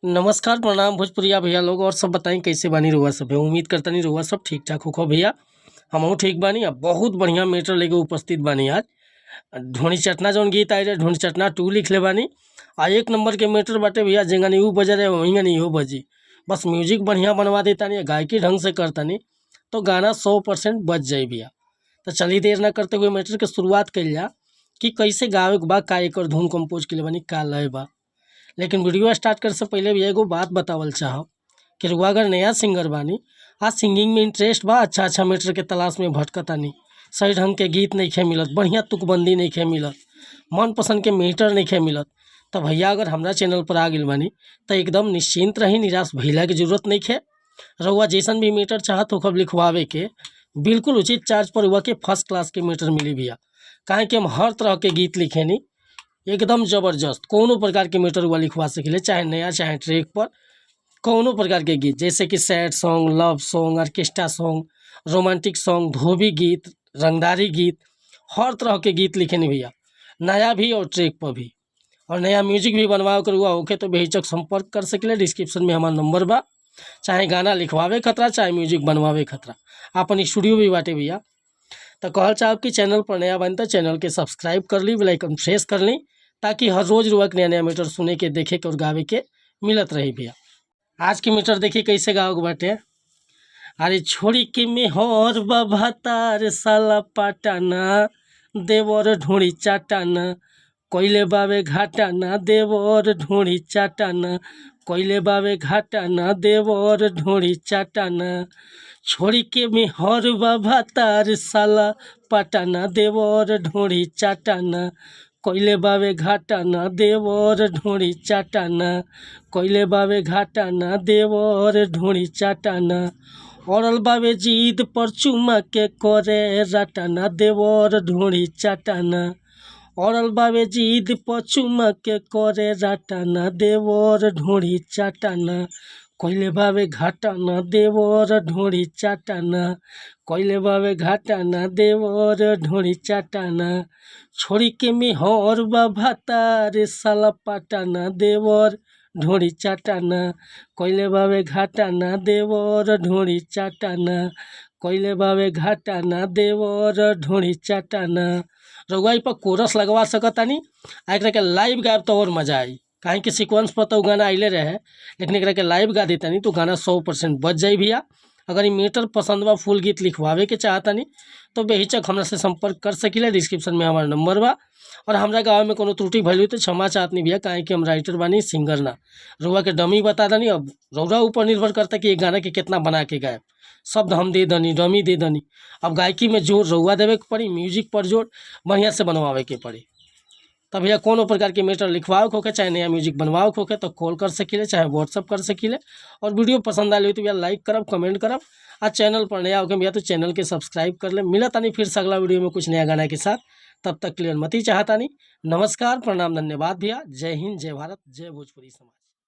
नमस्कार प्रणाम भोजपुरिया भैया लोग और सब बताएं कैसे बानी रहुआ सब। उम्मीद करता नहीं रहुआ सब ठीक ठाक होखो भैया। हमहू ठीक बानी। अब बहुत बढ़िया मैटर लेके उपस्थित बानी आज। ढोनी चटना जौन गीत आई रहे ढोनी चटना 2 लिख ले बानी। आ 1 नंबर के मैटर बाटे भैया। जेंगा नहीं बज रहे वहीं नहीं हो बजी। बस म्यूजिक बढ़िया बनवा देता नहीं, गायकी ढंग से करता नहीं तो गाना 100% बज जाए भैया। तो चलिए देर ना करते हुए मैटर के शुरुआत कल जा कि कैसे गावे के बा, का एकर धुन कंपोज के लिए बानी, का लय बा। लेकिन वीडियो स्टार्ट करे से पहले भी एगो बात बतावल चाहब कि रुआ अगर नया सिंगर बानी, आज सिंगिंग में इंटरेस्ट बा, अच्छा मैटर के तलाश में भटकता नहीं, सही ढंग के गीत नहीं खे मिलत, बढ़िया तुकबंदी नहीं खे मिलत, मन पसंद के मैटर नहीं खे मिलत, तो भैया अगर हमरा चैनल पर आ गई बानी तो एकदम निश्चिंत रही, निराश भइला की जरूरत नहीं खे। रउआ जैसन भी मैटर चाहत हो खब लिखवावे के बिल्कुल उचित चार्ज पर हुआ के फर्स्ट क्लास के मैटर मिली भैया। काहे कि हम हर तरह के गीत लिखेनी, एकदम ज़बरदस्त कोनो प्रकार के मैटर हुआ लिखवा सकिले, चाहे नया चाहे ट्रैक पर कोनो प्रकार के गीत, जैसे कि sad song, love song, orchestra song, romantic song, धोबी गीत, रंगदारी गीत, हर तरह के गीत लिखे नहीं भैया, नया भी और ट्रैक पर भी। और नया म्यूजिक भी बनवा कर हुआ होके तो बेहिचक संपर्क कर सकिले। डिस्क्रिप्शन में हमारा नंबर बा, चाहे गाना लिखवावे खतरा चाहे म्यूजिक बनवावे खतरा, अपन स्टूडियो भी बाटे भैया। तो कहल चाहब कि चैनल पर नया बन तो चैनल के सब्सक्राइब कर ली, बेल आइकन प्रेस कर ली, ताकि हर रोज रुआ नया नया मीटर सुने के, देखे के और गावे के मिलत रही भैया। आज की मीटर देखिए कैसे गाओगे बाटे। अरे छोड़ी के मेहर बभातार साला पाटाना, देवर ढोड़ी चाटाना, कोइले बावे घाटाना, देवर ढोड़ी चाटाना, कोइले बावे घाटाना, देवर ढोड़ी चाटाना। छोड़ी के मेहर बभातार साला पाटाना, देवर ढोड़ी चाटाना, कोइले बावे घाटाना, देवर ढोड़ी चाटाना, कोइले बावे घाटाना, देवर ढोड़ी चाटाना। औरल बावे जीद पर चुमा के करे राटाना, देवर ढोड़ी चाटाना। औरल बावे जीद पर चुमा के करे राटाना, देवर ढोड़ी चाटाना, कोइले बावे घाटाना, देवर ढोड़ी चाटाना, कोइले बावे घाटाना, देवर ढोड़ी चाटाना। छोड़ी के मेहर भातार साला पाटाना, देवर ढोड़ी चाटाना, कोइले बावे घाटाना, देवर ढोड़ी चाटाना, कोइले बावे घाटाना, देवर ढोड़ी चाटाना। रउआ पर कोरस लगवा सकतानी, एकरा के लाइव गायब तो और मजा आई। काहे कि सीक्वेंस पर तो गाना आइले रहे, लेकिन एकरा के लाइव गा देता नहीं तो गाना 100% बच जाई भैया। अगर ये मीटर पसंद बा, फुल गीत लिखवावे के चाहता नहीं तो बेहिचक हमरा से संपर्क कर सकिले। डिस्क्रिप्शन में हमारा नंबर बा। और हमरा गाँव में कोनो त्रुटि भइल तो क्षमा चाहत नहीं भैया, काहे कि हम राइटर बानी, सिंगर ना। रउआ के डमी बता दनी। अब रउआ ऊपर निर्भर करता कि ये गाना के कितना बना के गायब। शब्द हम दे दनी, डमी दे दनी। अब गायकी में जोर रउआ देवे के पड़ी, म्यूजिक पर जोर बढ़िया से बनवावे के पड़ी। तब भैया कोनो प्रकार के मैटर लिखवाओ होके चाहे नया म्यूजिक बनवाओ होके तो कॉल कर सकिले, चाहे व्हाट्सअप कर सकिले। और वीडियो पसंद आए तो भैया लाइक करब, कमेंट करब। आज चैनल पर नया होके भैया तो चैनल के सब्सक्राइब कर ले। मिला तानी फिर से अगला वीडियो में कुछ नया गाना के साथ। तब तक क्लियर मती चाहता नहीं। नमस्कार प्रणाम धन्यवाद भैया। जय हिंद, जय भारत, जय भोजपुरी समाज।